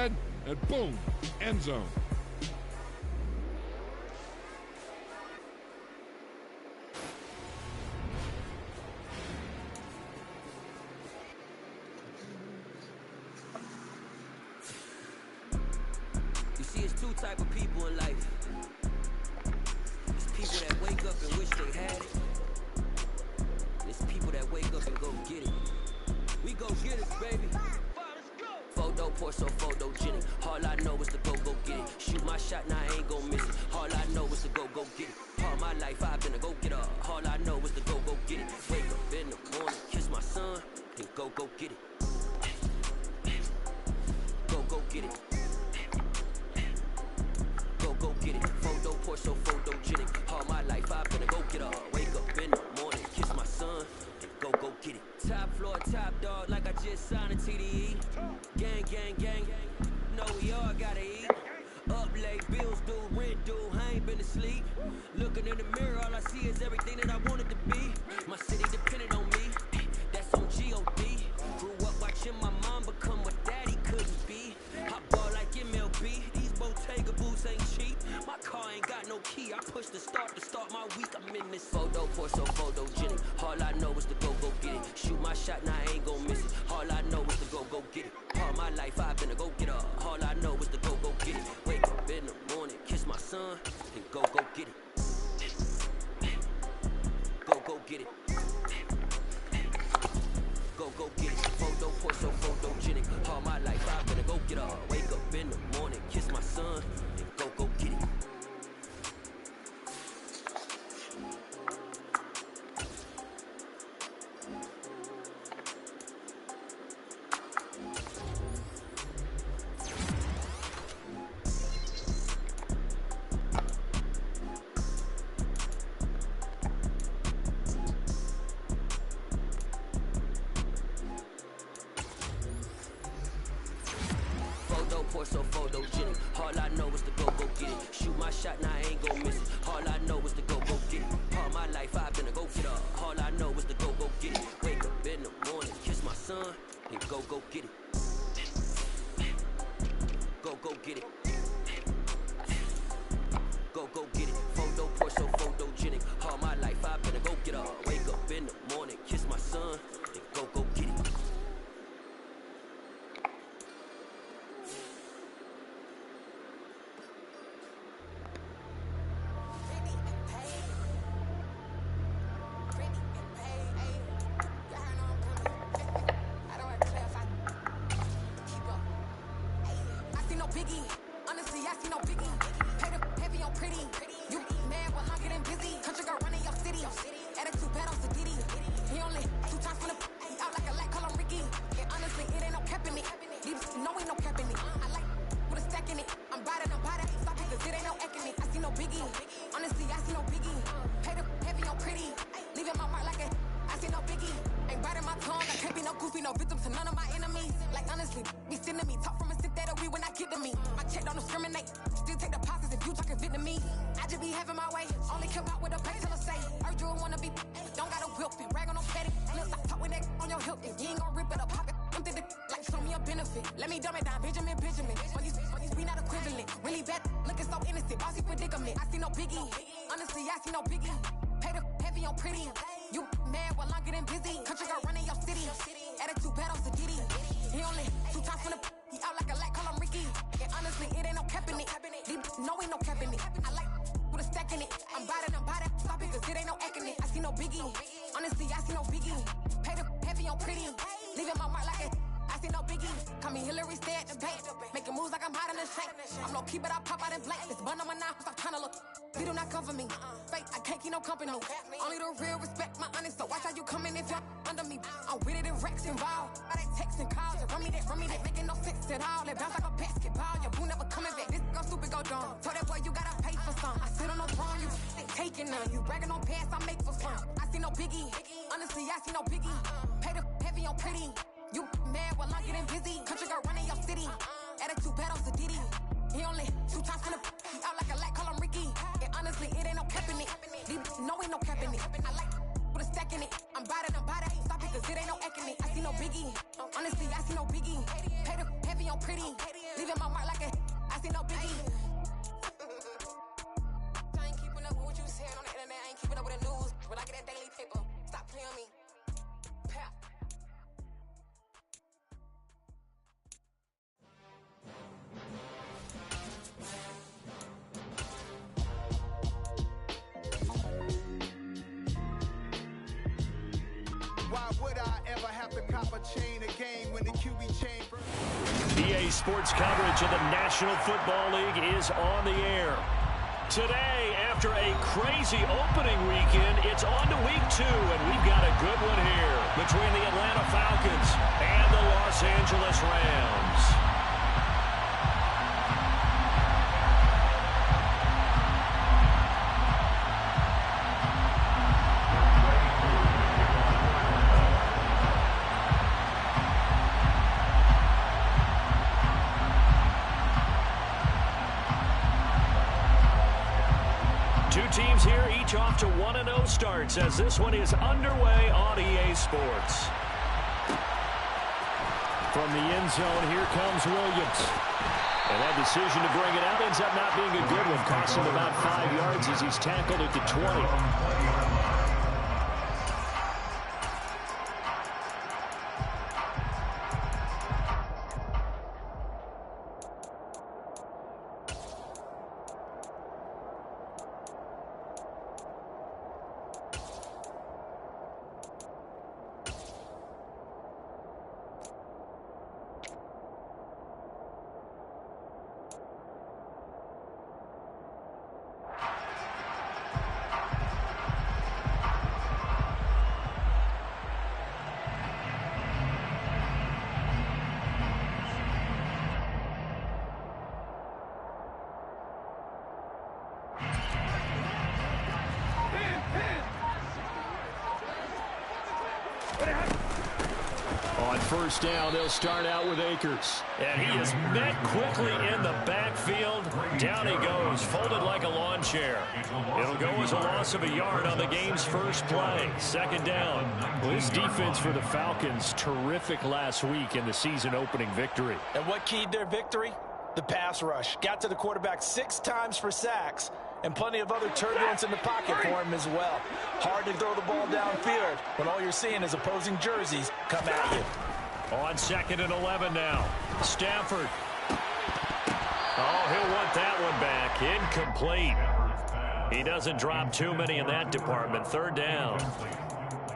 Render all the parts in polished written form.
ahead, and boom, end zone. You see, it's two type of people in life. It's people that wake up and wish they had it. It's people that wake up and go get it. We go get it, baby. Photo pour so photogenic. All I know is to go get it. Shoot my shot, now I ain't gon' miss it. All I know is to go get it. All my life I've been a go-getter. All I know is to go get it. Wake up in the morning, kiss my son, then go get it. Go get it. Go get it. Photo pour so photogenic. All my life I've been a go-getter. Wake up in the morning, kiss my son, then go get it. Top floor, top dog, like I just signed a TDE. Gang, gang, gang, know we all gotta eat. Up late, bills due, rent due, I ain't been asleep. Looking in the mirror, all I see is everything that I wanted to be. My city depended on me, that's on G.O.D. Grew up watching my mom become what daddy couldn't be. I ball like MLB, these Bottega boots ain't cheap. My car ain't got no key, I push the start to start my week. I'm in this photo pour so photogenic. All I know is to go get it. Shoot my shot, now I ain't gon' miss it. All I know is to go get it. All my life I've been a go-getter. All I know is to go get it. Wake up in the morning, kiss my son, then go get it. Go get it. Go get it. Photo pour so photogenic. All my life I've been a go-getter. Wake up in the morning, kiss my son, then go get it. Pour so photogenic. All I know is to go get it. Shoot my shot, now I ain't gon' miss it. All I know is to go get it. All my life I've been a go-getter. All I know is to go get it. Wake up in the morning, kiss my son, then go get it. Go get it. Go get it. Photo pour so photogenic. All my life I've been a go-getter. Wake up in the morning, kiss my son, then go get it. Biggie, honestly, I see no biggie. Pay the heavy on pretty. You mad while I'm getting busy. Country girl running your city. Attitude bad on Diddy. He only 2 times from the out like a light, call him Ricky. And honestly, it ain't no cap in it. These no ain't no cap in it. I like with a stack in it. I'm bad. Stop it, cause it ain't no eck in it. I see no biggie. Honestly, I see no biggie. Pay the heavy on pretty. Leaving my mark like a I see no biggie. Ain't biting my tongue. I can't be no goofy, no victim to none of my enemies. Like honestly, be sending me talk from a sip that we when I get to me. My check don't discriminate. Still take deposits if you talking Vietnamese. I just be having my way. Only come out with a pay till I say. Urge you wanna be. Don't got a whip and rag on no petty. Look, I talk with that on your hip. If you ain't gon' rip it up, pop it. Empty the like show me a benefit. Let me dumb it down, Benjamin. All these we not equivalent. Really bad, looking so innocent. Bossy predicament. I see no biggie. Honestly, I see no biggie. Pay the heavy on pretty. You mad while I'm getting busy. Country girl running your city. Attitude bad on Diddy. He only 2 times from the he out like a light, call him Ricky. And honestly, it ain't no cap in it. No ain't no cap in it. I like with a stack in it. I'm bad. Stop it, cause it ain't no eck in it. I see no biggie. Honestly, I see no biggie. Pay the heavy on pretty. Leaving my mark like it. I see no biggie. Call me Hillary, stay at the bank. Making moves like I'm hot in the shank. I'm low key, but I pop out in blank. This bun on my knife, stop trying to look. They do not come for me. Fake, I can't keep no company. Only the real respect my honest. So watch how you coming if you're under me. I'm with it in Rex involved. I they text and calls. Run me that. Making no sense at all. They bounce like a basketball. Your boo never coming back. This go stupid, go dumb. Told that boy you gotta pay for some. I sit on no throne, you taking none. You bragging on past, I make for fun. I see no biggie. Honestly, I see no biggie. Pay the heavy on pretty. You mad while I'm getting busy. Country girl running your city. Attitude bad on Diddy. He only 2 times from the he out like a light, call him Ricky. And honestly, it ain't no cap in it. No ain't no cap in it. I like with a stack in it. I'm bad. Stop it, cause it ain't no eck in it. I see no biggie. Honestly, I see no biggie. Pay the heavy on pretty. Leaving my see no biggie. I ain't keeping up with what you saying on the internet. I ain't keeping up with the news. When I get that daily paper, stop playing me. Pap. Why would I ever have to cop a chain a game when the QB chain first? EA Sports coverage of the National Football League is on the air. Today, after a crazy opening weekend, it's on to week 2, and we've got a good one here between the Atlanta Falcons and the Los Angeles Rams. Two teams here, each off to 1-0 starts as this one is underway on EA Sports. From the end zone, here comes Williams. And that decision to bring it out ends up not being a good one. Costs him about 5 yards as he's tackled at the 20. On first down, they'll start out with Akers. And he is met quickly in the backfield. Down he goes, folded like a lawn chair. It'll go as a loss of a yard on the game's first play. Second down. Well, this defense for the Falcons, terrific last week in the season-opening victory. And what keyed their victory? The pass rush. Got to the quarterback 6 times for sacks. And plenty of other turbulence in the pocket for him as well. Hard to throw the ball downfield when all you're seeing is opposing jerseys come at you. On 2nd and 11 now. Stafford. Oh, he'll want that one back. Incomplete. He doesn't drop too many in that department. 3rd down.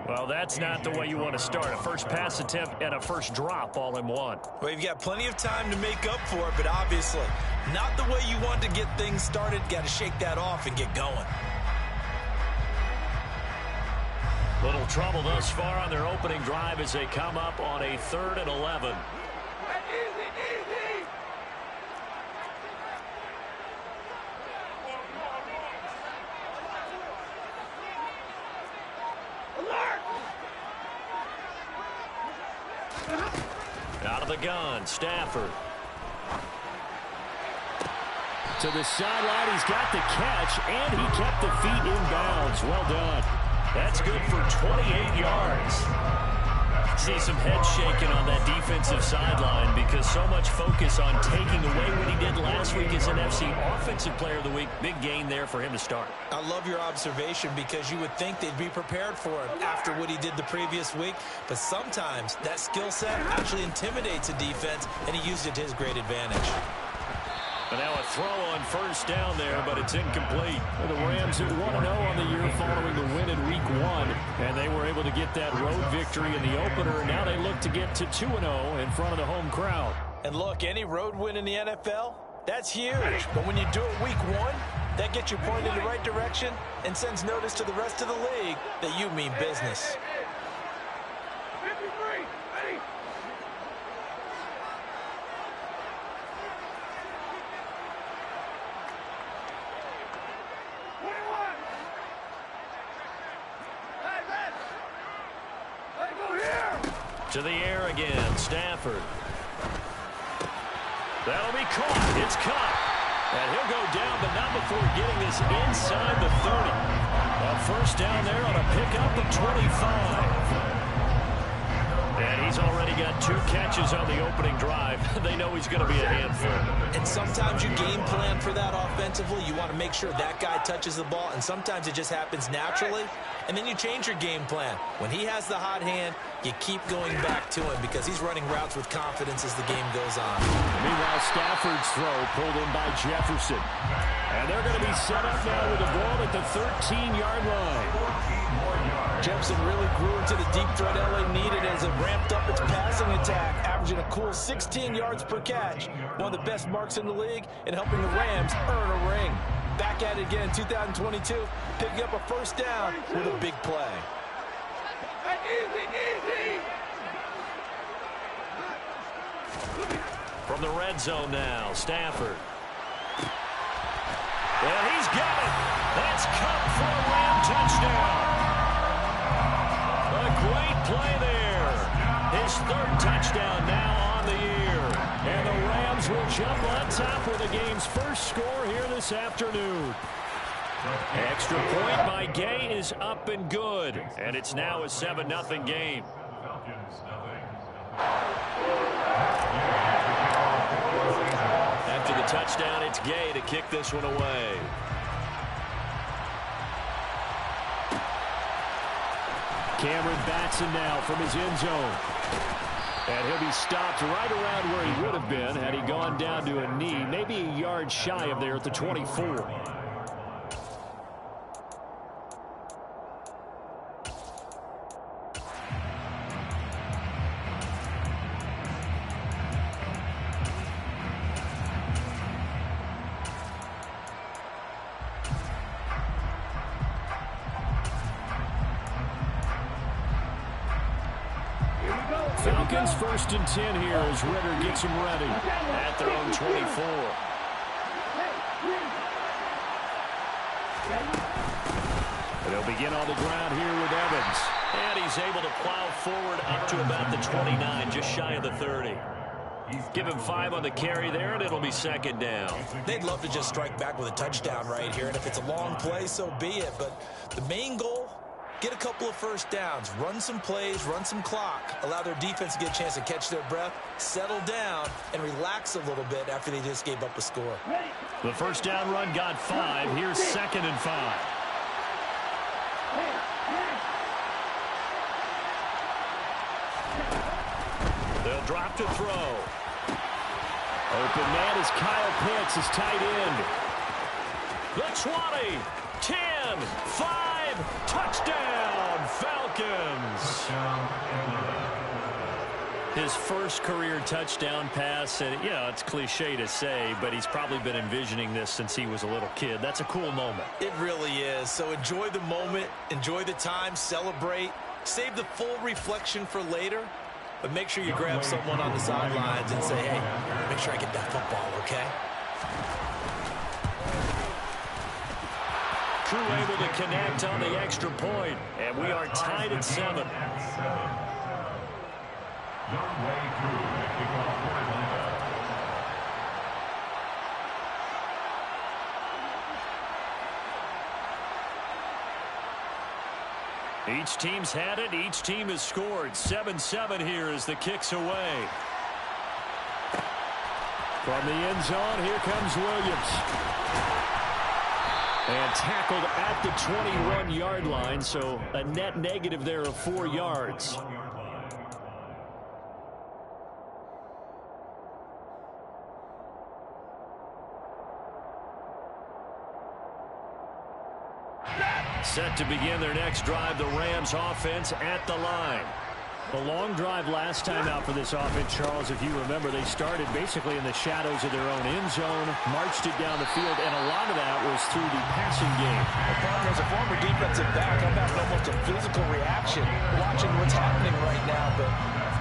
Well, that's not the way you want to start. A first pass attempt and a first drop all in one. Well, you've got plenty of time to make up for it, but obviously not the way you want to get things started. Got to shake that off and get going. Little trouble thus far on their opening drive as they come up on a 3rd and 11. Out of the gun, Stafford. To the sideline, he's got the catch, and he kept the feet in bounds. Well done. That's good for 28 yards. See some head shaking on that defensive sideline because so much focus on taking away what he did last week as an NFC Offensive Player of the Week. Big gain there for him to start. I love your observation because you would think they'd be prepared for him after what he did the previous week. But sometimes that skill set actually intimidates a defense, and he used it to his great advantage. But now a throw on first down there, but it's incomplete. The Rams at 1-0 on the year following the win in Week 1. And they were able to get that road victory in the opener. And now they look to get to 2-0 in front of the home crowd. And look, any road win in the NFL, that's huge. But when you do it Week 1, that gets you pointed in the right direction and sends notice to the rest of the league that you mean business. To the air again, Stafford. That'll be caught. It's caught. And he'll go down, but not before getting this inside the 30. A first down there on a pickup of 25. And he's already got 2 catches on the opening drive. They know he's going to be a handful. And sometimes you game plan for that offensively. You want to make sure that guy touches the ball, and sometimes it just happens naturally, and then you change your game plan. When he has the hot hand, you keep going back to him because he's running routes with confidence as the game goes on. Meanwhile, Stafford's throw pulled in by Jefferson. And they're going to be set up now with the ball at the 13-yard line. Jefferson really grew into the deep threat LA needed as it ramped up its passing attack, averaging a cool 16 yards per catch. One of the best marks in the league and helping the Rams earn a ring. Back at it again in 2022, picking up a first down with a big play. From the red zone now, Stafford. And he's got it. That's Cup for a Ram touchdown. A great play there. His third touchdown now on the year. And the Rams will jump on top with the game's first score here this afternoon. Extra point by Gay is up and good. And it's now a 7-0 game. After the touchdown, it's Gay to kick this one away. Cameron Batson now from his end zone. And he'll be stopped right around where he would have been had he gone down to a knee, maybe a yard shy of there at the 24. Falcons 1st and 10 here as Ritter gets them ready at their own 24. And they'll begin on the ground here with Evans. And he's able to plow forward up to about the 29, just shy of the 30. Give him 5 on the carry there, and it'll be 2nd down. They'd love to just strike back with a touchdown right here, and if it's a long play, so be it. But the main goal, get a couple of first downs, run some plays, run some clock, allow their defense to get a chance to catch their breath, settle down, and relax a little bit after they just gave up a score. The first down run got 5. Here's 2nd and 5. They'll drop to throw. Open man is Kyle Pitts, his tight end. The 20, 10, 5, touchdown, Falcons. His first career touchdown pass, and it's cliche to say, but he's probably been envisioning this since he was a little kid. That's a cool moment. It really is. So enjoy the moment, enjoy the time, celebrate, save the full reflection for later. But make sure you grab someone on the sidelines and say, hey, make sure I get that football, okay? Crew able to connect on the extra point, and we are tied at 7. Each team's had it. Each team has scored. 7-7 here as the kick's away. From the end zone, here comes Williams. And tackled at the 21-yard line, so a net negative there of 4 yards. Set to begin their next drive, the Rams offense at the line. A long drive last time out for this offense, Charles. If you remember, they started basically in the shadows of their own end zone, marched it down the field, and a lot of that was through the passing game. As a former defensive back, I'm having almost a physical reaction watching what's happening right now. But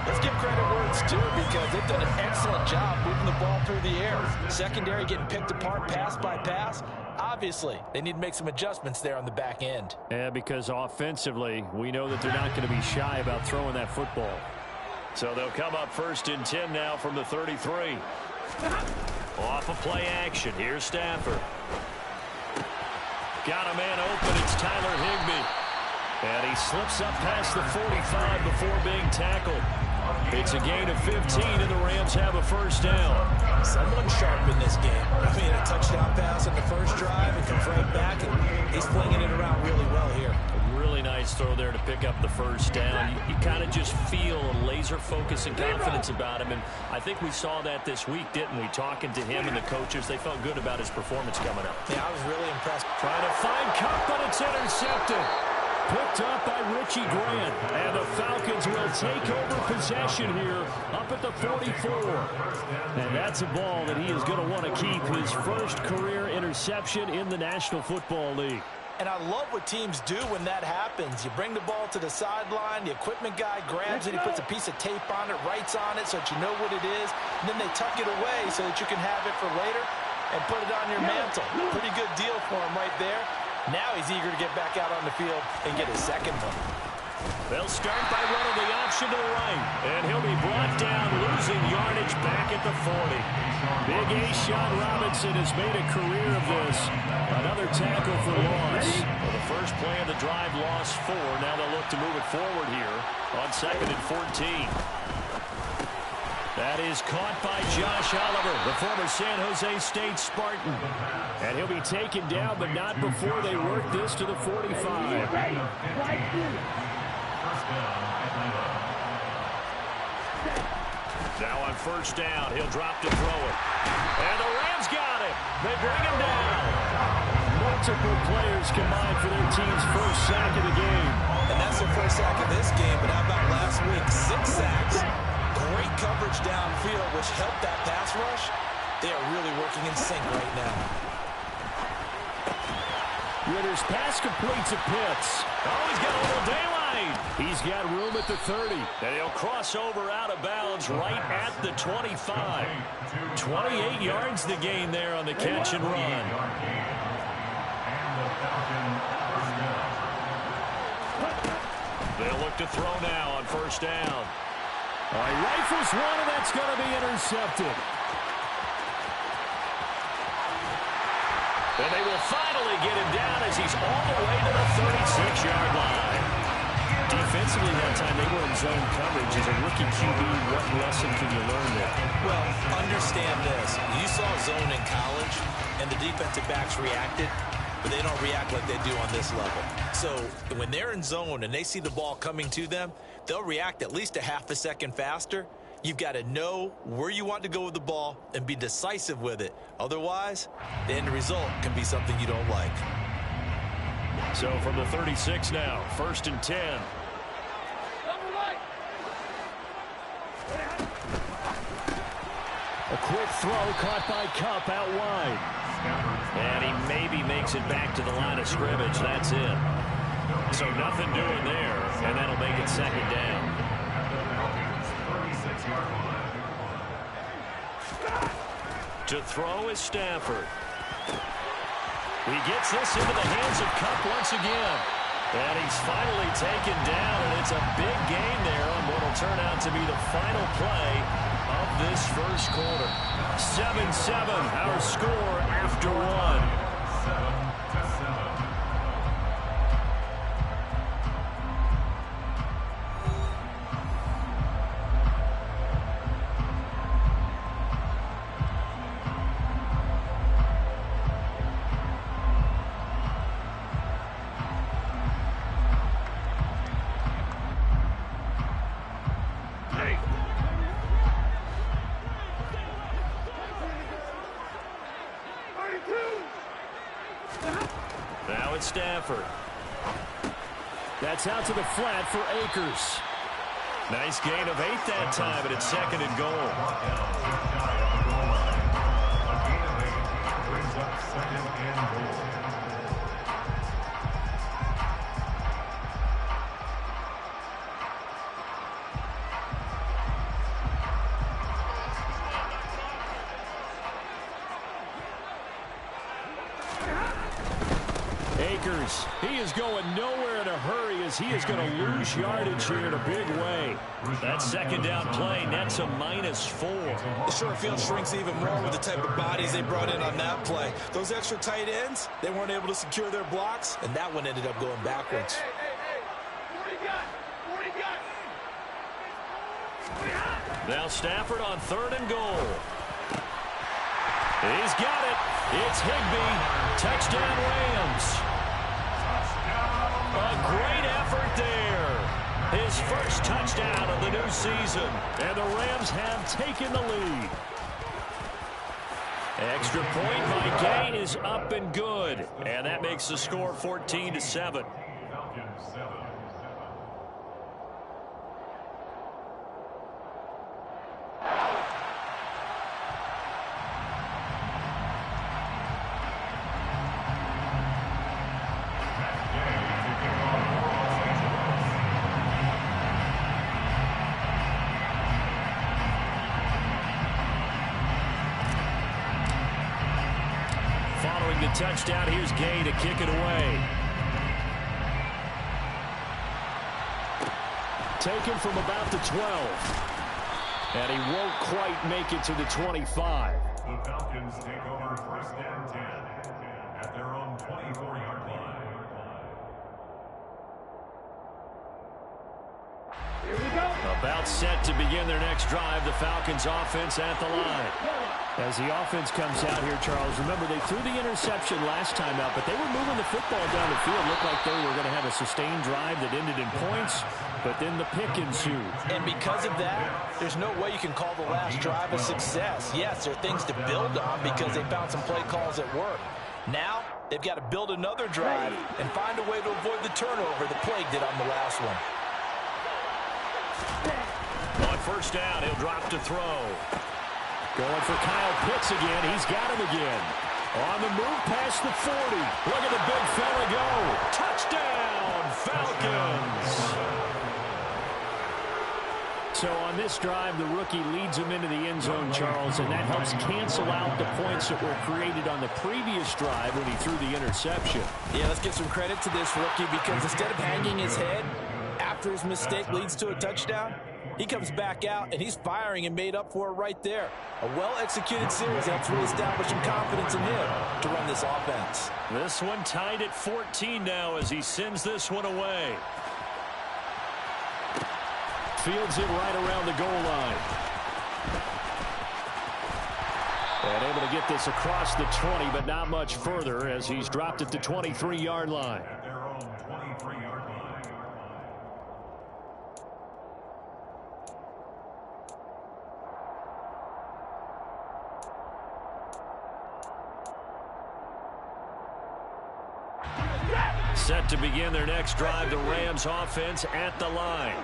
let's give credit where it's due because they've done an excellent job moving the ball through the air. Secondary getting picked apart pass by pass. Obviously, they need to make some adjustments there on the back end. Yeah, because offensively, we know that they're not going to be shy about throwing that football. So they'll come up 1st and 10 now from the 33. Off of play action. Here's Stafford. Got a man open. It's Tyler Higbee. And he slips up past the 45 before being tackled. It's a gain of 15, and the Rams have a first down. Someone sharp in this this game. I mean, a touchdown pass on the first drive. It comes right back, and he's flinging it around really well here. A really nice throw there to pick up the first down. You kind of just feel a laser focus and confidence about him, and I think we saw that this week, didn't we? Talking to him and the coaches, they felt good about his performance coming up. Yeah, I was really impressed. Trying to find Cup, but it's intercepted. Picked up by Richie Grant, and the Falcons will take over possession here up at the 44. And that's a ball that he is going to want to keep, his first career interception in the National Football League. And I love what teams do when that happens. You bring the ball to the sideline, the equipment guy grabs it, he puts a piece of tape on it, writes on it so that you know what it is, and then they tuck it away so that you can have it for later and put it on your mantle. Pretty good deal for him right there. Now he's eager to get back out on the field and get his second one. They'll start by running the option to the right, and he'll be brought down, losing yardage back at the 40. Big A-Shot Robinson has made a career of this. Another tackle for loss. Well, the first play of the drive lost 4. Now they'll look to move it forward here on 2nd and 14. That is caught by Josh Oliver, the former San Jose State Spartan. And he'll be taken down, but not before they work this to the 45. Now on first down, he'll drop to throw it. And the Rams got it. They bring him down. Multiple players combined for their team's first sack of the game. And that's their first sack of this game, but how about last week? 6 sacks. Great coverage downfield, which helped that pass rush. They are really working in sync right now. Ritter's pass completes at Pitts. Oh, he's got a little daylight. He's got room at the 30. And he'll cross over out of bounds right at the 25. 28 yards the gain there on the catch and run. They'll look to throw now on first down. All right, rifles one, and that's going to be intercepted. And they will finally get him down as he's all the way to the 36-yard line. Defensively that time, they were in zone coverage. As a rookie QB, what lesson can you learn there? Well, understand this. You saw zone in college, and the defensive backs reacted, but they don't react like they do on this level. So when they're in zone and they see the ball coming to them, they'll react at least a half a second faster. You've got to know where you want to go with the ball and be decisive with it. Otherwise, the end result can be something you don't like. So from the 36 now, 1st and 10. A quick throw caught by Cup out wide. And he maybe makes it back to the line of scrimmage. That's it. So nothing doing there, and that'll make it 2nd down. To throw is Stafford. He gets this into the hands of Cup once again. And he's finally taken down, and it's a big gain there on what will turn out to be the final play of this first quarter. 7-7, our score after 1. Now it's Stafford. That's out to the flat for Akers. Nice gain of 8 that time, but it's 2nd and goal. Akers, he is going nowhere in a hurry as he is going to lose yardage here in a big way. That 2nd down play nets a -4. The short field shrinks even more with the type of bodies they brought in on that play. Those extra tight ends, they weren't able to secure their blocks, and that one ended up going backwards. Now Stafford on 3rd and goal. He's got it. It's Higbee. Touchdown, Rams. A great effort there. His first touchdown of the new season. And the Rams have taken the lead. Extra point by Gay is up and good. And that makes the score 14-7. Following the touchdown, here's Gay to kick it away. Taken from about the 12. And he won't quite make it to the 25. The Falcons take over 1st and 10 at their own 24-yard line. Here we go. About set to begin their next drive. The Falcons offense at the line. As the offense comes out here, Charles, remember they threw the interception last time out, but they were moving the football down the field. Looked like they were going to have a sustained drive that ended in points, but then the pick ensued. And because of that, there's no way you can call the last drive a success. Yes, there are things to build on because they found some play calls at work. Now, they've got to build another drive and find a way to avoid the turnover the Plague did on the last one. On first down, he'll drop to throw. Going for Kyle Pitts again. He's got him again. On the move past the 40. Look at the big fella go. Touchdown, Falcons. So on this drive, the rookie leads him into the end zone, Charles, and that helps cancel out the points that were created on the previous drive when he threw the interception. Yeah, let's give some credit to this rookie because instead of hanging his head after his mistake leads to a touchdown, he comes back out, and he's firing and made up for it right there. A well-executed series helps really establish some confidence in him to run this offense. This one tied at 14 now as he sends this one away. Fields it right around the goal line. And able to get this across the 20, but not much further as he's dropped at the 23-yard line. At their own 23-yard line. Set to begin their next drive, the Rams offense at the line.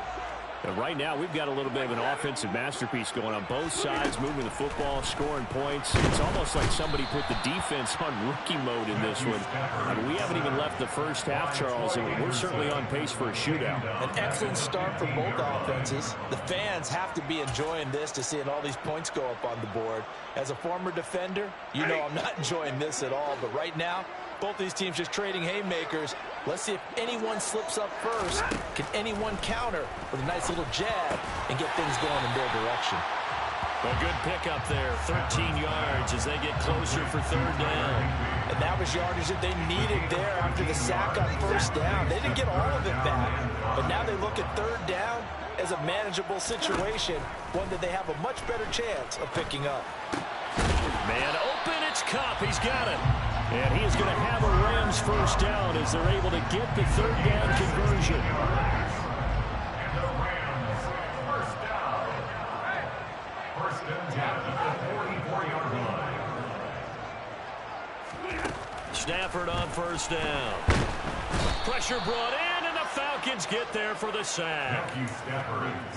And right now, we've got a little bit of an offensive masterpiece going on both sides, moving the football, scoring points. It's almost like somebody put the defense on rookie mode in this one. I mean, we haven't even left the first half, Charles, and we're certainly on pace for a shootout. An excellent start for both offenses. The fans have to be enjoying this to seeing all these points go up on the board. As a former defender, you know I'm not enjoying this at all. But right now, both these teams just trading haymakers. Let's see if anyone slips up first. Can anyone counter with a nice little jab and get things going in their direction? A good pickup there, 13 yards as they get closer for third down. And that was yardage that they needed there after the sack on first down. They didn't get all of it back, but now they look at third down as a manageable situation, one that they have a much better chance of picking up. Man open, it's Kupp. He's got it. And he is going to have a Rams first down as they're able to get the third down conversion. And the Rams first down. First and 10 at the 44-yard line. Stafford on first down. Pressure brought in, and the Falcons get there for the sack.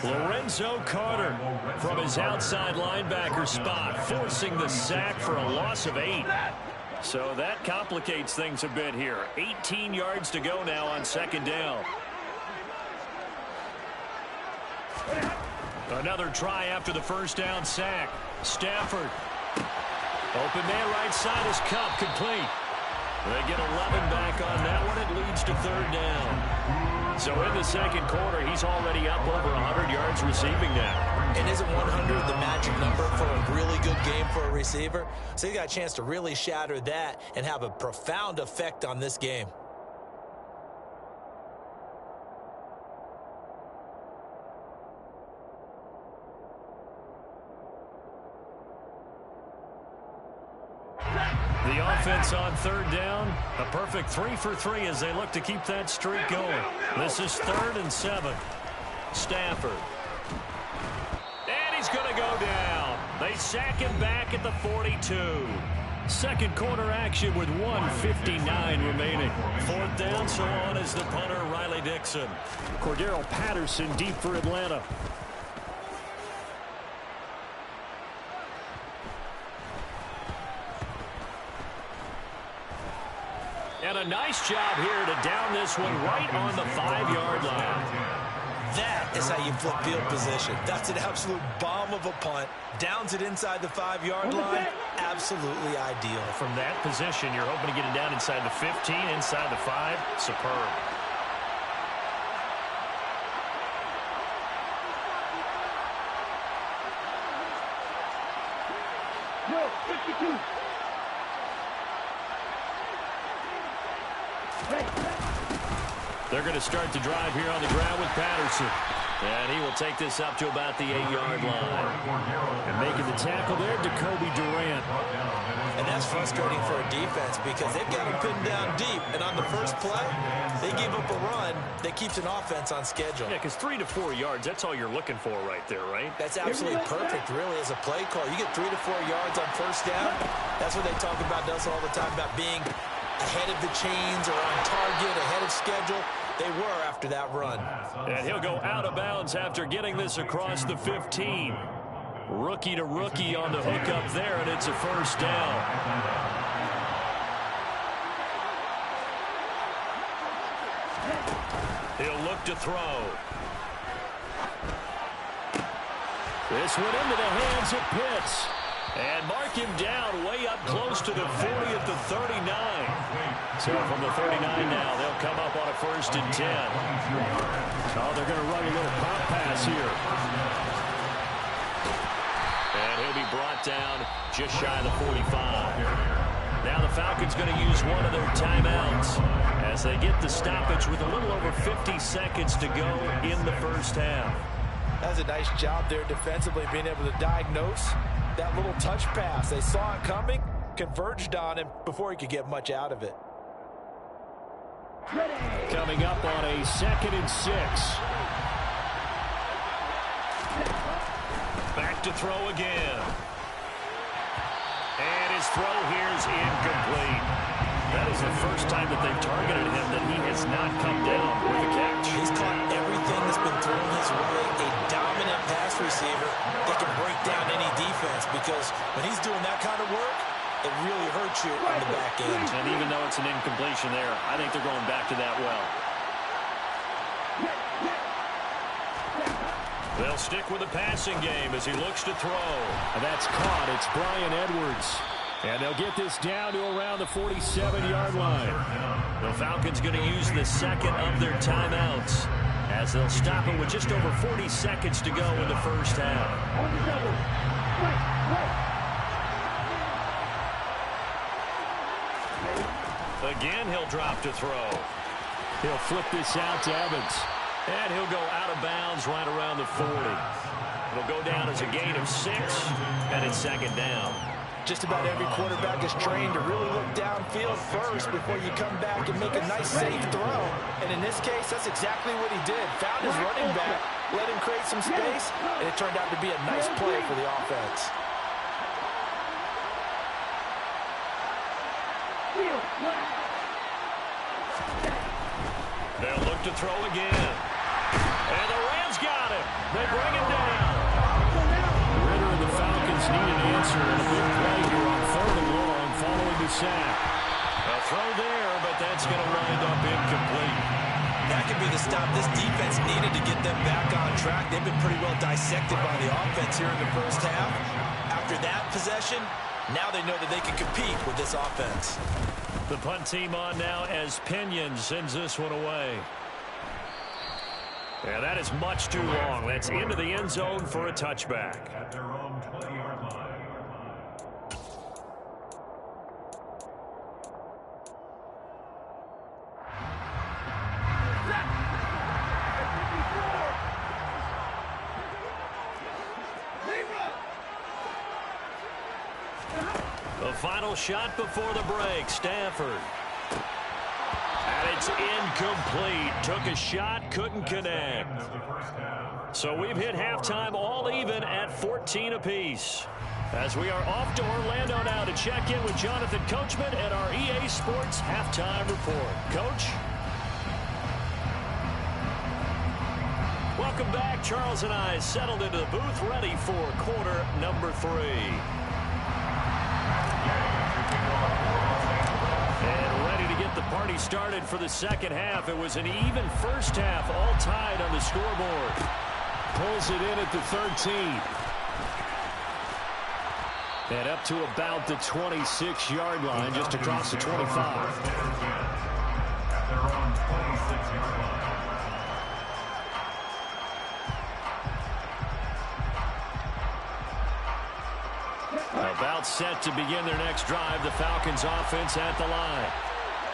Lorenzo Carter from his outside linebacker spot, forcing the sack for a loss of 8. So that complicates things a bit here. 18 yards to go now on second down. Another try after the first down sack. Stafford. Open man right side is Kupp, complete. They get 11 back on that one. It leads to third down. So in the second quarter, he's already up over 100 yards receiving now. And isn't 100 the magic number for a really good game for a receiver? So you got a chance to really shatter that and have a profound effect on this game. The offense on third down, a perfect 3 for 3 as they look to keep that streak going. This is 3rd and 7. Stafford. And he's going to go down. They sack him back at the 42. Second quarter action with 1:59 remaining. 4th down, so on is the punter, Riley Dixon. Cordero Patterson deep for Atlanta. And a nice job here to down this one right on the 5-yard line. That is how you flip field position. That's an absolute bomb of a punt. Downs it inside the 5-yard line. Absolutely ideal. From that position, you're hoping to get it down inside the 15, inside the 5. Superb. They're going to start the drive here on the ground with Patterson. And he will take this up to about the 8-yard line. And making the tackle there, Jacoby Durant. And that's frustrating for a defense because they've got him pinned down deep. And on the first play, they give up a run that keeps an offense on schedule. Yeah, because 3 to 4 yards, that's all you're looking for right there, right? That's absolutely perfect, really, as a play call. You get 3 to 4 yards on first down. That's what they talk about us all the time, about being ahead of the chains or on target, ahead of schedule. They were after that run. And he'll go out of bounds after getting this across the 15. Rookie to rookie on the hook up there, and it's a first down. He'll look to throw. This one into the hands of Pitts. And mark him down way up close to the 40 at the 39. So from the 39 now, they'll come up on a 1st and 10. Oh, they're going to run a little pop pass here. And he'll be brought down just shy of the 45. Now the Falcons going to use one of their timeouts as they get the stoppage with a little over 50 seconds to go in the first half. That's a nice job there defensively, being able to diagnose that little touch pass. They saw it coming, converged on him before he could get much out of it. Coming up on a 2nd and 6. Back to throw again. And his throw here is incomplete. That is the first time that they've targeted him that he has not come down with a catch. He's caught everything that's been thrown his way. A dominant pass receiver that can break down any defense, because when he's doing that kind of work, it really hurts you on the back end. And even though it's an incompletion there, I think they're going back to that well. They'll stick with the passing game as he looks to throw. And that's caught. It's Bryan Edwards. And they'll get this down to around the 47-yard line. The Falcons going to use the second of their timeouts as they'll stop it with just over 40 seconds to go in the first half. Again, he'll drop to throw. He'll flip this out to Evans. And he'll go out of bounds right around the 40. It'll go down as a gain of 6, and it's 2nd down. Just about every quarterback is trained to really look downfield first before you come back and make a nice, safe throw. And in this case, that's exactly what he did. Found his running back, let him create some space, and it turned out to be a nice play for the offense. They'll look to throw again. And the Rams got him. They bring him down. Ritter and the Falcons need an answer and a big play here on 3rd and long following the sack. A throw there, but that's going to wind up incomplete. That could be the stop this defense needed to get them back on track. They've been pretty well dissected by the offense here in the first half. After that possession, now they know that they can compete with this offense. The punt team on now as Pinion sends this one away. Yeah, that is much too long. That's into the end zone for a touchback. At their own 20-yard line. The final final shot before the break. Stafford. And it's incomplete. Took a shot, couldn't connect. So we've hit halftime all even at 14 apiece. As we are off to Orlando now to check in with Jonathan Coachman at our EA Sports Halftime Report. Coach? Welcome back. Charles and I settled into the booth, ready for quarter number 3. And ready to get the party started for the second half. It was an even first half, all tied on the scoreboard. Pulls it in at the 13. And up to about the 26-yard line, just across the 25. They're on 26-yard line. About set to begin their next drive. The Falcons offense at the line.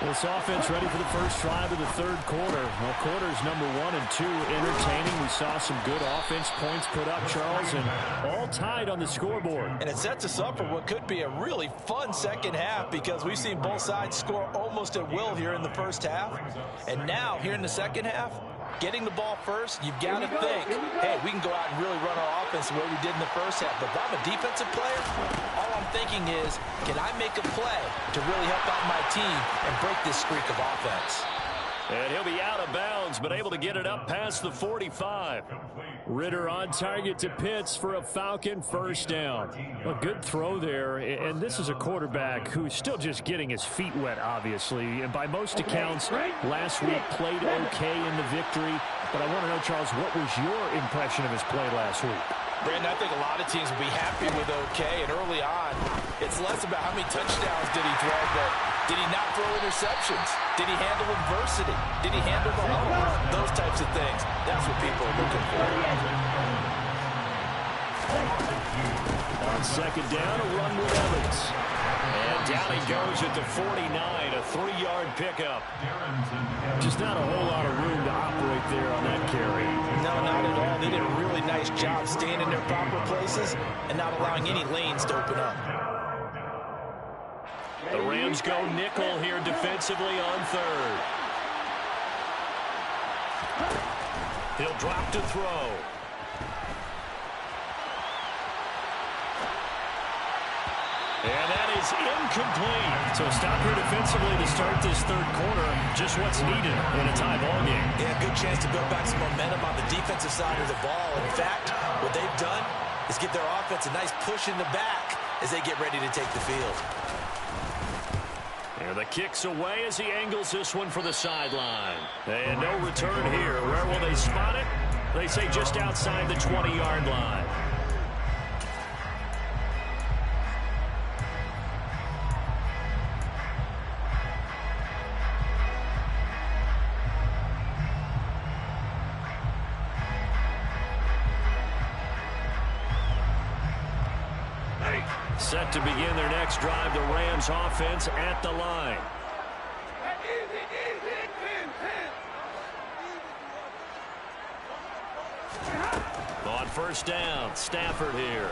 This offense ready for the first drive of the third quarter. Well, quarters number 1 and 2 entertaining. We saw some good offense points put up, Charles, and all tied on the scoreboard. And it sets us up for what could be a really fun second half because we've seen both sides score almost at will here in the first half. And now, here in the second half, getting the ball first, you've got to think, hey, we can go out and really run our offense the way we did in the first half. But if I'm a defensive player, all I'm thinking is, can I make a play to really help out my team and break this streak of offense? And he'll be out of bounds, but able to get it up past the 45. Ritter on target to Pitts for a Falcon first down. A good throw there, and this is a quarterback who's still just getting his feet wet, obviously. And by most accounts, last week played okay in the victory. But I want to know, Charles, what was your impression of his play last week? Brandon, I think a lot of teams will be happy with okay, and early on, it's less about how many touchdowns did he throw, but did he not throw interceptions? Did he handle adversity? Did he handle the huddle? Those types of things. That's what people are looking for. On second down, a run with Evans. And down he goes at the 49, a 3-yard pickup. Just not a whole lot of room to operate there on that carry. No, not at all. They did a really nice job staying in their proper places and not allowing any lanes to open up. The Rams go nickel here defensively on third. He'll drop to throw. And that is incomplete. So stop here defensively to start this third quarter. Just what's needed in a tie ball game. Yeah, good chance to build back some momentum on the defensive side of the ball. In fact, what they've done is give their offense a nice push in the back as they get ready to take the field. And the kick's away as he angles this one for the sideline. And no return here. Where will they spot it? They say just outside the 20-yard line. Set to begin their next drive, the Rams offense at the line. On first down, Stafford here.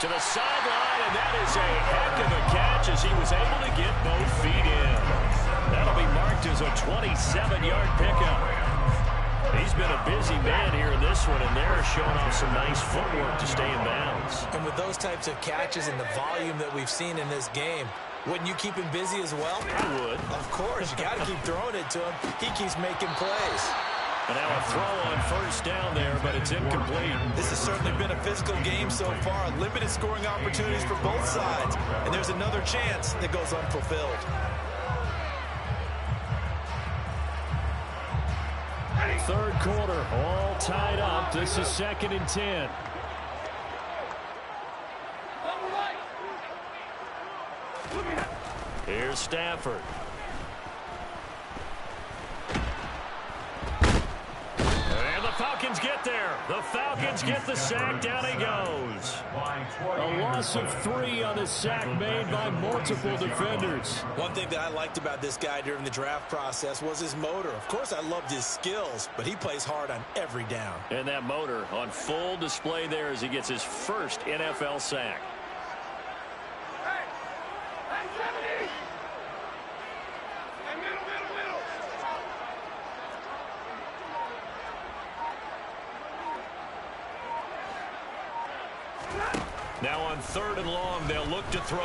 To the sideline, and that is a heck of a catch as he was able to get both feet in. That'll be marked as a 27-yard pickup. He's been a busy man here in this one, and they're showing off some nice footwork to stay in bounds. And with those types of catches and the volume that we've seen in this game, wouldn't you keep him busy as well? I would. Of course, you got to keep throwing it to him. He keeps making plays. And now a throw on first down there, but it's incomplete. This has certainly been a physical game so far. Limited scoring opportunities for both sides. And there's another chance that goes unfulfilled. Third quarter, all tied up. This is 2nd and 10. Here's Stafford. And the Falcons get there. The Falcons get the sack. Down he goes. A loss of 3 on the sack made by multiple defenders. One thing that I liked about this guy during the draft process was his motor. Of course, I loved his skills, but he plays hard on every down. And that motor on full display there as he gets his first NFL sack. on 3rd and long. They'll look to throw.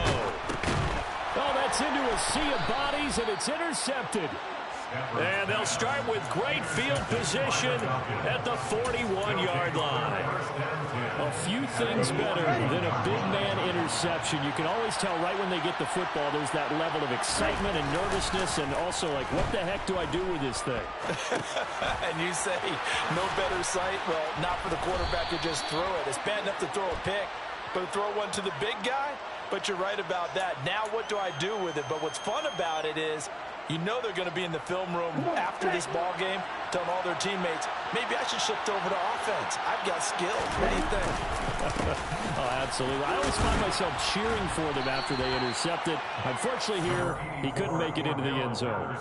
Oh, that's into a sea of bodies, and it's intercepted. And they'll start with great field position at the 41-yard line. A few things better than a big man interception. You can always tell right when they get the football, there's that level of excitement and nervousness, and also like, what the heck do I do with this thing? And you say, no better sight? Well, not for the quarterback to just throw it. It's bad enough to throw a pick, but to throw one to the big guy? But you're right about that. Now what do I do with it? But what's fun about it is, you know they're going to be in the film room after this ball game, telling all their teammates, maybe I should shift over to offense. I've got skills. What do you think? Oh, absolutely. I always find myself cheering for them after they intercept it. Unfortunately here, he couldn't make it into the end zone.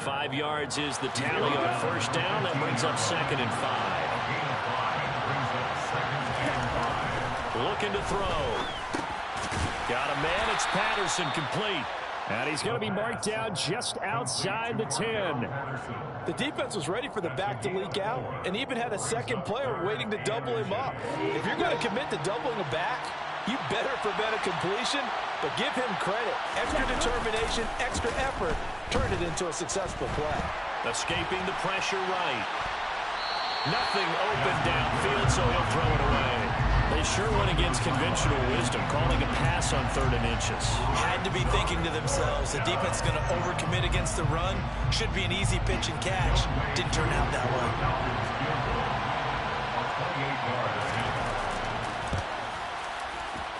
5 yards is the tally on 1st down. That brings up 2nd and 5. Looking to throw. Got a man. It's Patterson, complete. And he's going to be marked down just outside the 10. The defense was ready for the back to leak out and even had a second player waiting to double him up. If you're going to commit to doubling a back, you better prevent a completion, but give him credit. Extra determination, extra effort, turned it into a successful play. Escaping the pressure right. Nothing open downfield, so he'll throw it away. They sure went against conventional wisdom, calling a pass on 3rd and inches. Had to be thinking to themselves, the defense is going to overcommit against the run. Should be an easy pitch and catch. Didn't turn out that way.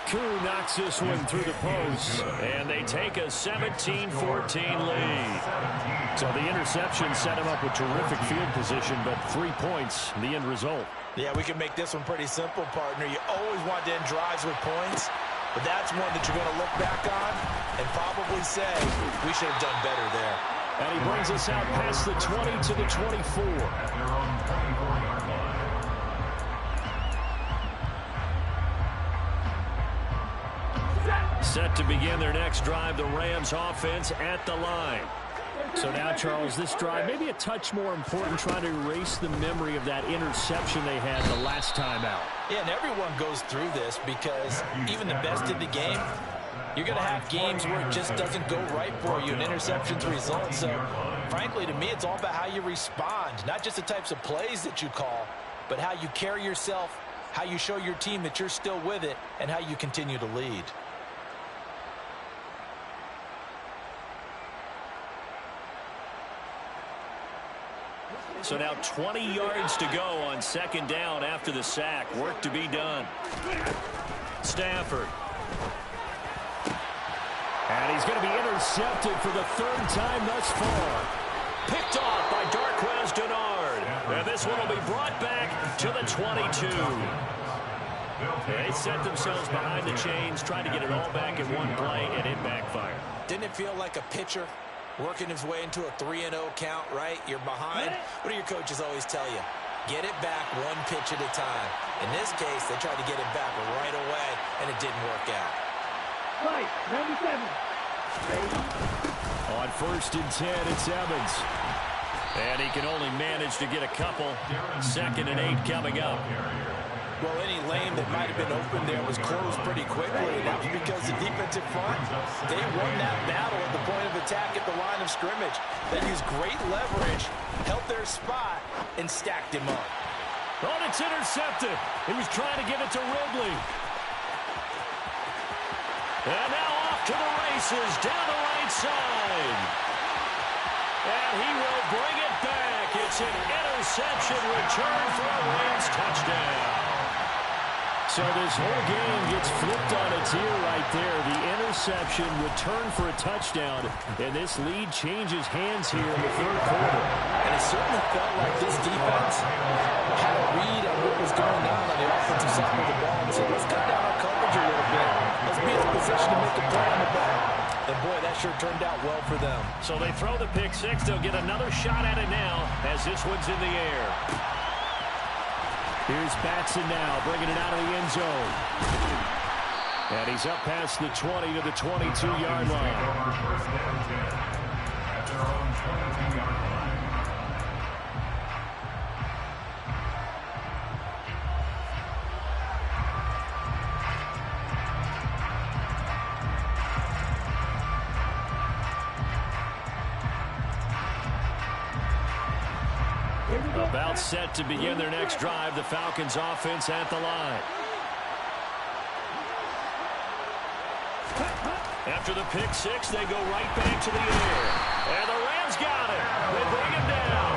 Koo knocks this one through the post. And they take a 17-14 lead. So the interception set him up with terrific field position, but 3 points, the end result. Yeah, we can make this one pretty simple, partner. You always want to end drives with points, but that's one that you're going to look back on and probably say, we should have done better there. And he brings us out past the 20 to the 24. Set to begin their next drive, the Rams offense at the line. So now, Charles, this drive maybe a touch more important, trying to erase the memory of that interception they had the last time out. Yeah, and everyone goes through this because even the best in the game, you're going to have games where it just doesn't go right for you and interceptions result. So, frankly, to me, it's all about how you respond, not just the types of plays that you call, but how you carry yourself, how you show your team that you're still with it, and how you continue to lead. So now 20 yards to go on 2nd down after the sack. Work to be done. Stafford. And he's going to be intercepted for the 3rd time thus far. Picked off by Darquez Denard. And this one will be brought back to the 22. They set themselves behind the chains, trying to get it all back in one play, and it backfired. Didn't it feel like a pitcher working his way into a 3-0 count, right? You're behind. What do your coaches always tell you? Get it back one pitch at a time. In this case, they tried to get it back right away, and it didn't work out. Right, 97. On 1st and 10, it's Evans. And he can only manage to get a couple. 2nd and 8 coming up. Well, any lane that might have been open there was closed pretty quickly. That was because the defensive front, they won that battle at the point of attack at the line of scrimmage. They used great leverage, held their spot, and stacked him up. Oh, and it's intercepted. He was trying to get it to Ridley. And now off to the races, down the right side. And he will bring it back. It's an interception return for a Rams touchdown. So this whole game gets flipped on its ear right there. The interception, return for a touchdown, and this lead changes hands here in the 3rd quarter. And it certainly felt like this defense had a read on what was going on the offensive side of the ball. And so let's cut down our coverage a little bit. Let's be in a position to make a play on the back. And boy, that sure turned out well for them. So they throw the pick six. They'll get another shot at it now as this one's in the air. Here's Batson now, bringing it out of the end zone. And he's up past the 20 to the 22-yard line. About set to begin their next drive, the Falcons offense at the line. After the pick six, they go right back to the air. And the Rams got it. They bring him down.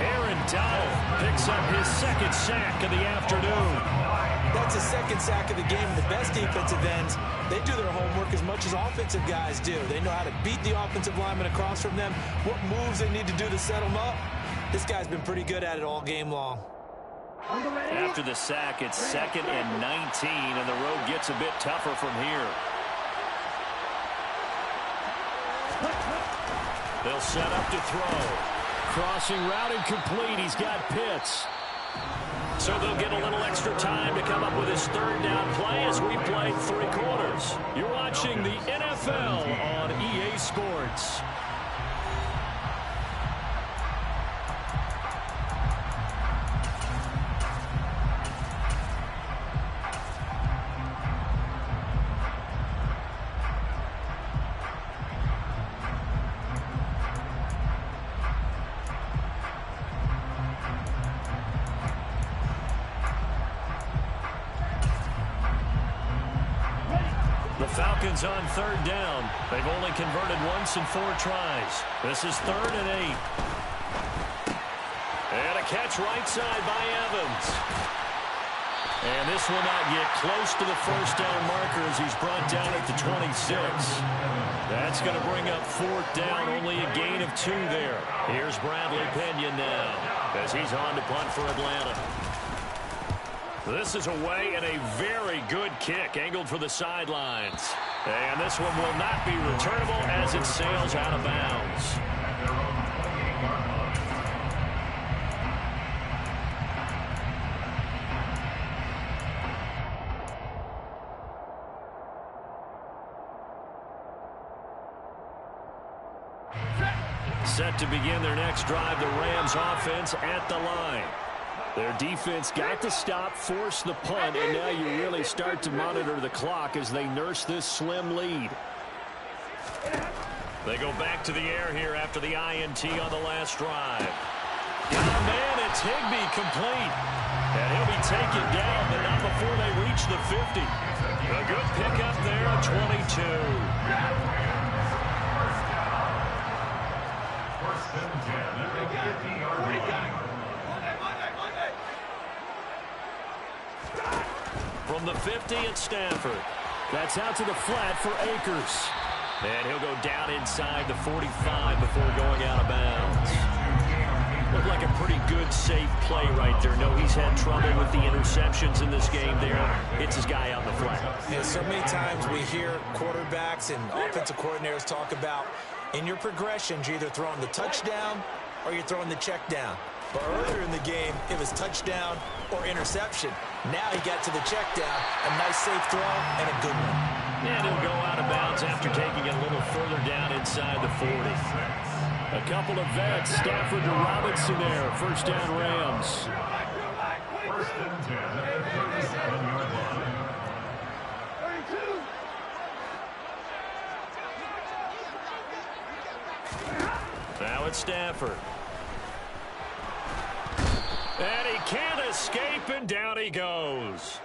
Aaron Donald picks up his second sack of the afternoon. That's a second sack of the game. The best defensive ends, they do their homework as much as offensive guys do. They know how to beat the offensive lineman across from them, what moves they need to do to set them up. This guy's been pretty good at it all game long. After the sack, it's 2nd and 19, and the road gets a bit tougher from here. They'll set up to throw. Crossing route incomplete. He's got Pitts. So they'll get a little extra time to come up with his third down play as we played 3 quarters. You're watching the NFL on EA Sports. Falcons on 3rd down. They've only converted once in 4 tries. This is 3rd and 8. And a catch right side by Evans. And this will not get close to the first down marker as he's brought down at the 26. That's going to bring up 4th down, only a gain of 2 there. Here's Bradley Pinion now as he's on to punt for Atlanta. This is away and a very good kick angled for the sidelines. And this one will not be returnable as it sails out of bounds. Set to begin their next drive, the Rams offense at the line. Their defense got the stop, forced the punt, and now you really start to monitor the clock as they nurse this slim lead. They go back to the air here after the INT on the last drive. Oh, man, it's Higbee complete. And he'll be taken down, but not before they reach the 50. A good pickup there at 22. First and 10 at the 50-yard line. From the 50 at Stafford. That's out to the flat for Akers. And he'll go down inside the 45 before going out of bounds. Looked like a pretty good, safe play right there. No, he's had trouble with the interceptions in this game there. Hits his guy out in the flat. Yeah, so many times we hear quarterbacks and offensive coordinators talk about in your progressions, you're either throwing the touchdown or you're throwing the check down. But earlier in the game, it was touchdown or interception. Now he got to the check down, a nice safe throw, and a good one. And he'll go out of bounds after taking it a little further down inside the 40. A couple of vets, Stafford to Robinson there. First down Rams. First and 10 at the 37-yard line. Now it's Stafford. And he can't escape, and down he goes.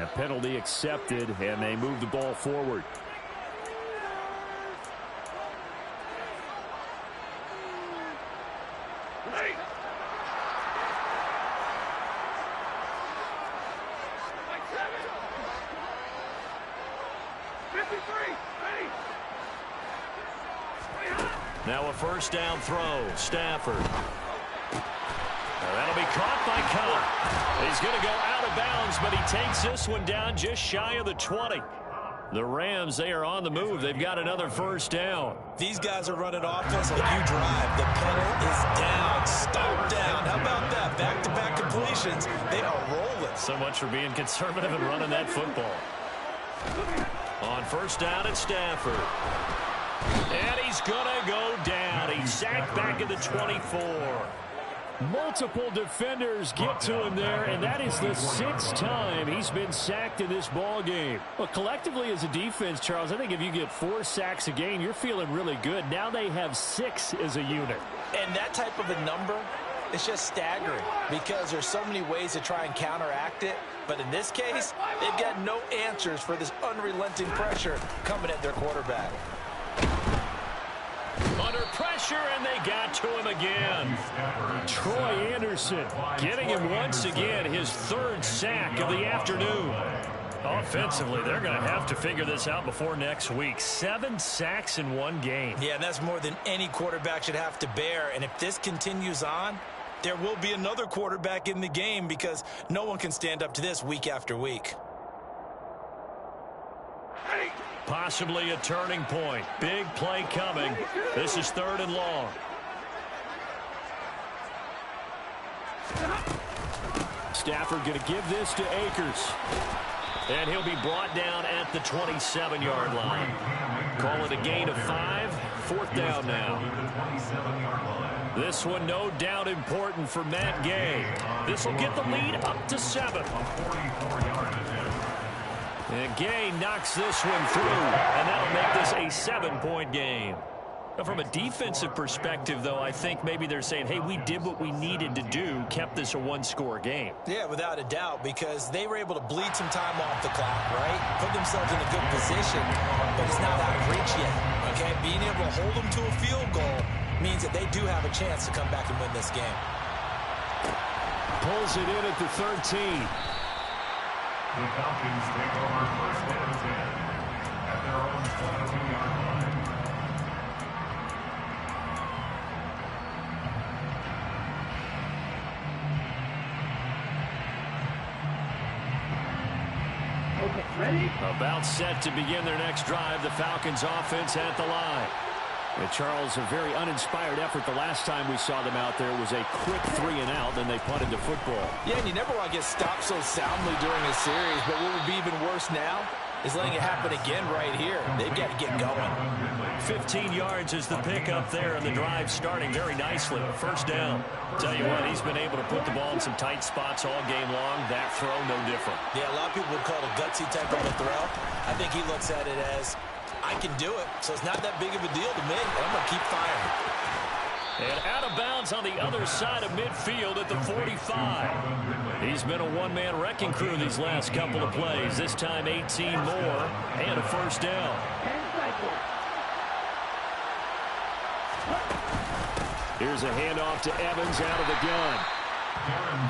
A penalty accepted, and they move the ball forward. Now a first down throw. Stafford. That'll be caught by Cobb. He's going to go out of bounds, but he takes this one down just shy of the 20. The Rams, they are on the move. They've got another first down. These guys are running offense like you drive. The pedal is down. Stop down. How about that? Back-to-back completions. They are rolling. So much for being conservative and running that football. On first down at Stafford. And he's going to go down. He's sacked back at the 24. Multiple defenders get to him there, and that is the 6th time he's been sacked in this ball game. Well, collectively as a defense, Charles, I think if you get 4 sacks a game, you're feeling really good. Now they have 6 as a unit. And that type of a number It's just staggering because there's so many ways to try and counteract it. But in this case, they've got no answers for this unrelenting pressure coming at their quarterback. Under pressure, and they got to him again. Troy Anderson getting him once again, his third sack of the afternoon. Offensively, they're going to have to figure this out before next week. 7 sacks in one game. Yeah, and that's more than any quarterback should have to bear. And if this continues on, there will be another quarterback in the game because no one can stand up to this week after week. Possibly a turning point. Big play coming. This is 3rd and long. Stafford going to give this to Akers. And he'll be brought down at the 27-yard line. Call it a gain of 5. 4th down now. This one no doubt important for Matt Gay. This will get the lead up to 7. And Gay knocks this one through, and that'll make this a 7-point game. Now, from a defensive perspective, though, I think maybe they're saying, hey, we did what we needed to do, kept this a 1-score game. Yeah, without a doubt, because they were able to bleed some time off the clock, right? Put themselves in a good position, but it's not out of reach yet, okay? Being able to hold them to a field goal means that they do have a chance to come back and win this game. Pulls it in at the 13. The Falcons take over 1st and 10 at their own 22-yard line. Okay, ready? About set to begin their next drive. The Falcons offense at the line. And Charles, a very uninspired effort the last time we saw them out there. It was a quick 3-and-out, then they punted the football. Yeah, and you never want to get stopped so soundly during a series, but what would be even worse now is letting it happen again right here. They've got to get going. 15 yards is the pickup there, and the drive starting very nicely. 1st down. Tell you what, he's been able to put the ball in some tight spots all game long. That throw, no different. Yeah, a lot of people would call it a gutsy type of a throw. I think he looks at it as, I can do it, so it's not that big of a deal to me. I'm going to keep firing. And out of bounds on the other side of midfield at the 45. He's been a one-man wrecking crew these last couple of plays. This time 18 more and a 1st down. Here's a handoff to Evans out of the gun.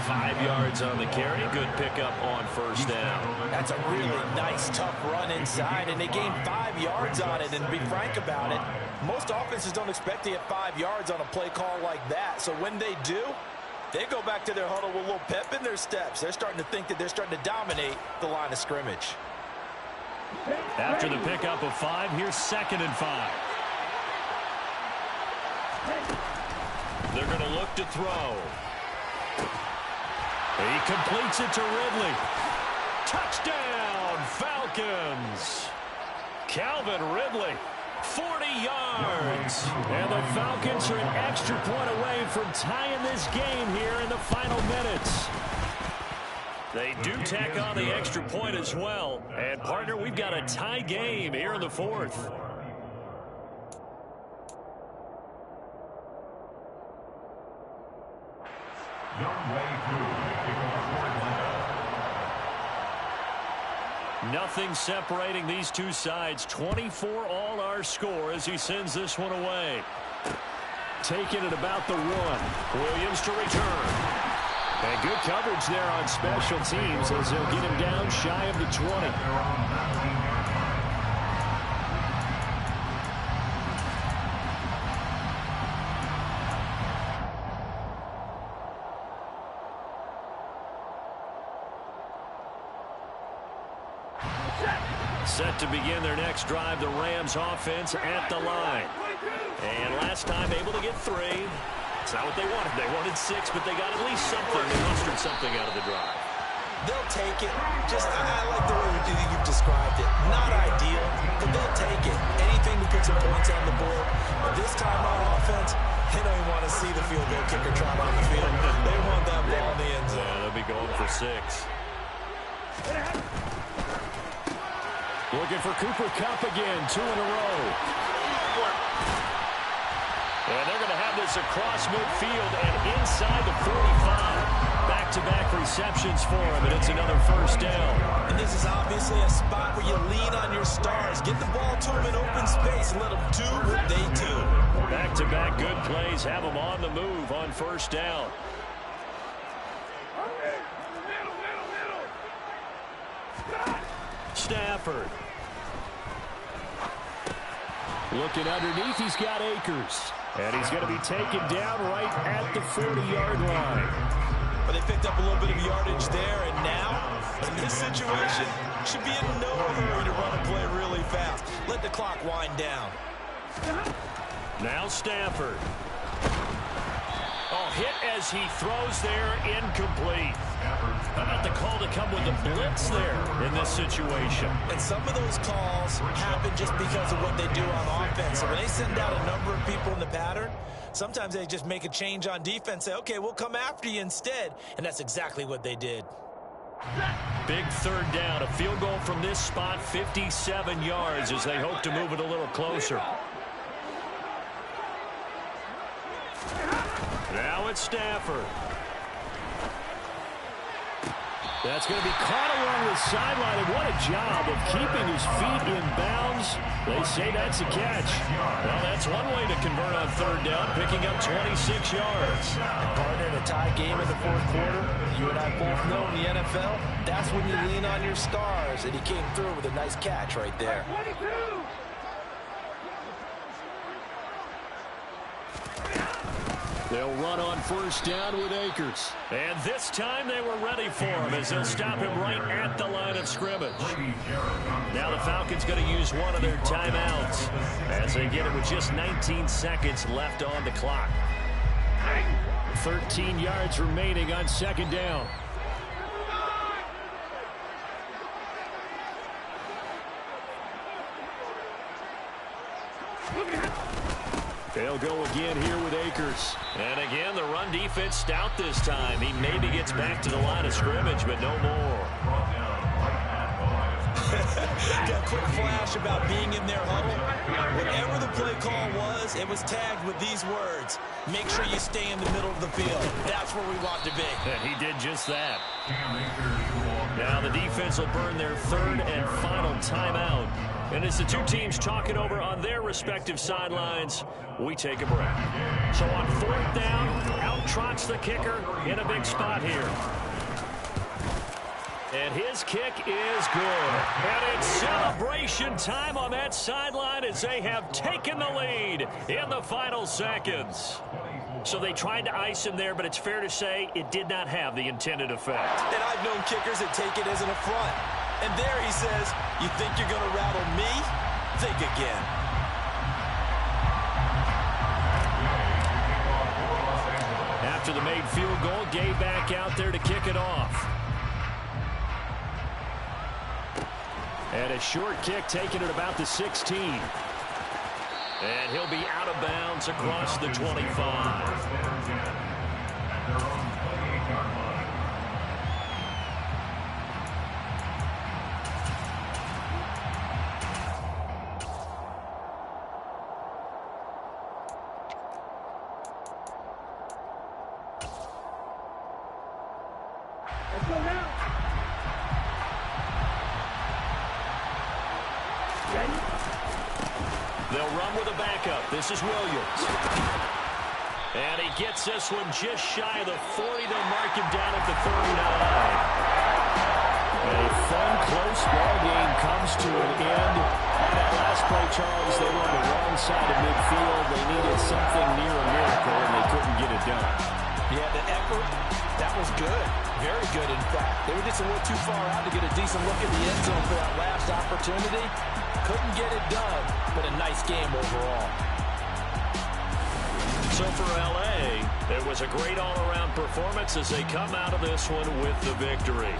5 yards on the carry. Good pickup on 1st down. That's a really nice, tough run inside, and they gained 5 yards on it. And to be frank about it, most offenses don't expect to get 5 yards on a play call like that. So when they do, they go back to their huddle with a little pep in their steps. They're starting to think that they're starting to dominate the line of scrimmage. After the pickup of 5, here's 2nd and 5. They're going to look to throw. He completes it to Ridley. Touchdown, Falcons. Calvin Ridley, 40 yards. And the Falcons are an extra point away from tying this game here in the final minutes. They do tack on the extra point as well. And, partner, we've got a tie game here in the 4th. Nothing separating these two sides. 24 all our score as he sends this one away. Taking it about the 1. Williams to return. And good coverage there on special teams as they'll get him down shy of the 20. Set to begin their next drive, the Rams offense at the line. And last time able to get 3. It's not what they wanted. They wanted 6, but they got at least something. They mustered something out of the drive. They'll take it. I like the way you've described it. Not ideal, but they'll take it. Anything to put some points on the board. But this time on offense, they don't even want to see the field goal kicker trot on the field. They want that ball in the end zone. Yeah, they'll be going for 6. Looking for Cooper Kupp again, 2 in a row. And they're going to have this across midfield and inside the 45. Back-to-back receptions for him, and it's another first down. And this is obviously a spot where you lean on your stars. Get the ball to them in open space and let them do what they do. Back-to-back good plays have them on the move on first down. Stafford. Looking underneath, he's got Akers. And he's going to be taken down right at the 40-yard line. But they picked up a little bit of yardage there, and now, in this situation, should be in no hurry to run a play really fast. Let the clock wind down. Now Stafford. Oh, hit as he throws there, incomplete. How about the call to come with the blitz there in this situation? And some of those calls happen just because of what they do on offense. So when they send out a number of people in the pattern, sometimes they just make a change on defense, say, okay, we'll come after you instead. And that's exactly what they did. Big third down. A field goal from this spot, 57 yards as they hope to move it a little closer. Now it's Stafford. That's going to be caught along the sideline, and what a job of keeping his feet in bounds. They say that's a catch. Well, that's one way to convert on third down, picking up 26 yards. Partner, in a tie game in the fourth quarter, you and I both know in the NFL, that's when you lean on your stars, and he came through with a nice catch right there. 22. They'll run on first down with Akers. And this time they were ready for him as they'll stop him right at the line of scrimmage. Now the Falcons going to use one of their timeouts as they get it with just 19 seconds left on the clock. 13 yards remaining on second down. They'll go again here with Akers. And again, the run defense stout this time. He maybe gets back to the line of scrimmage, but no more. Got a quick flash about being in their huddle. Whatever the play call was, it was tagged with these words. Make sure you stay in the middle of the field. That's where we want to be. And he did just that. Now the defense will burn their third and final timeout. And as the two teams talk it over on their respective sidelines, we take a break. So on fourth down, out trots the kicker in a big spot here. And his kick is good. And it's celebration time on that sideline as they have taken the lead in the final seconds. So they tried to ice him there, but it's fair to say it did not have the intended effect. And I've known kickers that take it as an affront. And there he says, you think you're going to rattle me? Think again. After the made field goal, Gay back out there to kick it off. And a short kick taken at about the 16. And he'll be out of bounds across the 25. Let's go now. Ready? They'll run with a backup. This is Williams. And he gets this one just shy of the 40. They'll mark him down at the 39. A fun, close ball game comes to an end. On that last play, Charles, they were on the wrong side of midfield. They needed something near a miracle, and they couldn't get it done. Yeah, the effort, that was good. Very good, in fact. They were just a little too far out to get a decent look at the end zone for that last opportunity. Couldn't get it done, but a nice game overall. So for L.A., it was a great all-around performance as they come out of this one with the victory.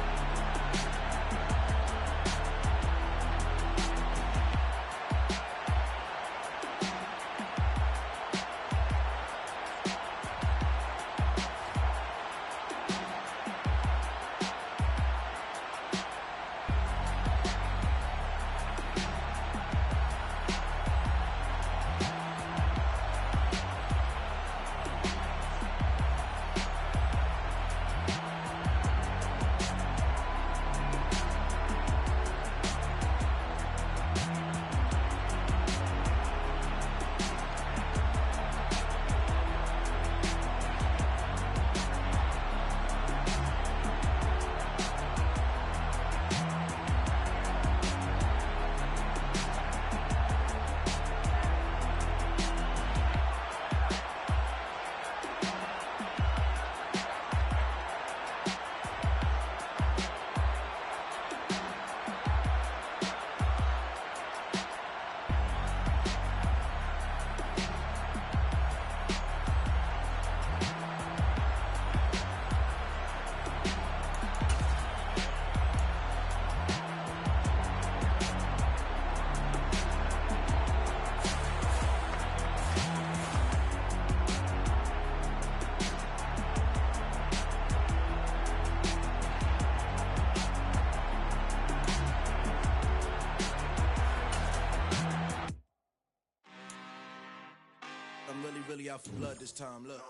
really out for blood this time, look.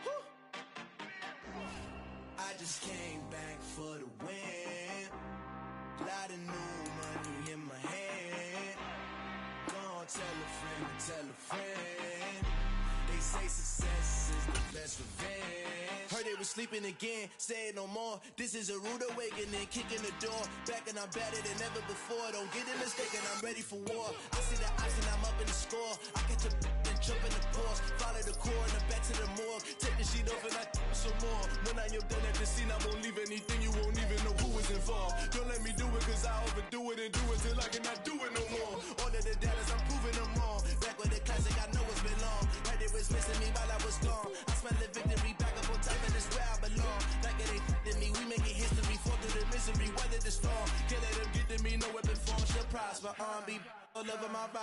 Woo. I just came back for the win. Lot of new money in my hand. Gonna tell a friend to tell a friend. They say success is the best revenge. Heard they was sleeping again, say it no more. This is a rude awakening, kicking the door. Back and I'm better than ever before. Don't get it mistaken, I'm ready for war. I see the ice and I'm up in the score. I catch a and jump in the pause. Follow the core and back to the morgue. Take the sheet off and I some more. When I am done at the scene, I won't leave anything. You won't even know who is involved. Don't let me do it cause I overdo it and do it till I cannot do it no more. All of the dallas, I'm proving them wrong. Back with the classic, I know it's been long. Heard it was missing me while I was gone. I smell the victory back up on top and it's where I belong. Like it ain't to me, we making history. Fall through the misery, weather the storm. Can't let them get to me, no weapon form shall prosper. Be all over my body.